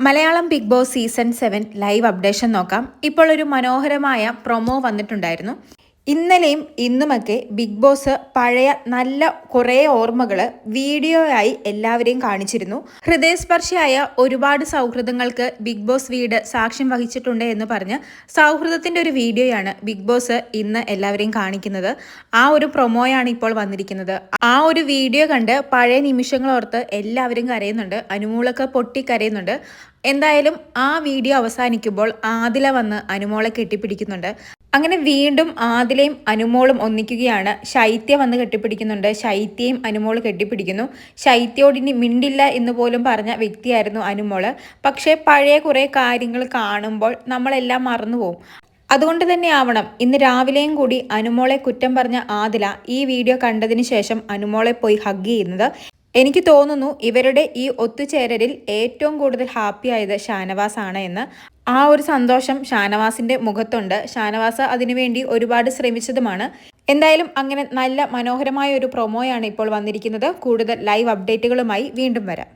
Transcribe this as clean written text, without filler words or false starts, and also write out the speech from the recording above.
Malayalam Bigg Boss season 7 live updation നോക്കാം. ഇപ്പോൾ ഒരു മനോഹരമായ പ്രൊമോ വന്നിട്ടുണ്ടായിരുന്നു. ഇന്നലെയും ഇന്നുമൊക്കെ ബിഗ് ബോസ് പഴയ നല്ല കുറേ ഓർമ്മകൾ വീഡിയോയായി എല്ലാവരെയും കാണിച്ചിരുന്നു. ഹൃദയസ്പർശിയായ ഒരുപാട് സൗഹൃദങ്ങൾക്ക് ബിഗ് ബോസ് വീട് സാക്ഷ്യം വഹിച്ചിട്ടുണ്ട് എന്ന് പറഞ്ഞ് സൗഹൃദത്തിൻ്റെ ഒരു വീഡിയോയാണ് ബിഗ് ബോസ് ഇന്ന് എല്ലാവരെയും കാണിക്കുന്നത്. ആ ഒരു പ്രൊമോയാണ് ഇപ്പോൾ വന്നിരിക്കുന്നത്. ആ ഒരു വീഡിയോ കണ്ട് പഴയ നിമിഷങ്ങൾ ഓർത്ത് എല്ലാവരും കരയുന്നുണ്ട്. അനുമോളൊക്കെ പൊട്ടിക്കരയുന്നുണ്ട്. എന്തായാലും ആ വീഡിയോ അവസാനിക്കുമ്പോൾ ആദില വന്ന് അനുമോളെ കെട്ടിപ്പിടിക്കുന്നുണ്ട്. അങ്ങനെ വീണ്ടും ആദിലയും അനുമോളും ഒന്നിക്കുകയാണ്. ശൈത്യ വന്ന് കെട്ടിപ്പിടിക്കുന്നുണ്ട്. ശൈത്യയും അനുമോൾ കെട്ടിപ്പിടിക്കുന്നു. ശൈത്യയോട് ഇനി മിണ്ടില്ല എന്ന് പോലും പറഞ്ഞ വ്യക്തിയായിരുന്നു അനുമോള്. പക്ഷേ പഴയ കുറേ കാര്യങ്ങൾ കാണുമ്പോൾ നമ്മളെല്ലാം മറന്നുപോകും. അതുകൊണ്ട് തന്നെ ആവണം ഇന്ന് രാവിലെയും കൂടി അനുമോളെ കുറ്റം പറഞ്ഞ ആദില ഈ വീഡിയോ കണ്ടതിന് ശേഷം അനുമോളെ പോയി ഹഗ് ചെയ്യുന്നത്. എനിക്ക് തോന്നുന്നു ഇവരുടെ ഈ ഒത്തുചേരലിൽ ഏറ്റവും കൂടുതൽ ഹാപ്പി ആയത് ഷാനവാസ് ആണ് എന്ന്. ആ ഒരു സന്തോഷം ഷാനവാസിന്റെ മുഖത്തുണ്ട്. ഷാനവാസ് അതിനുവേണ്ടി ഒരുപാട് ശ്രമിച്ചതുമാണ്. എന്തായാലും അങ്ങനെ നല്ല മനോഹരമായ ഒരു പ്രൊമോയാണ് ഇപ്പോൾ വന്നിരിക്കുന്നത്. കൂടുതൽ ലൈവ് അപ്ഡേറ്റുകളുമായി വീണ്ടും വരാം.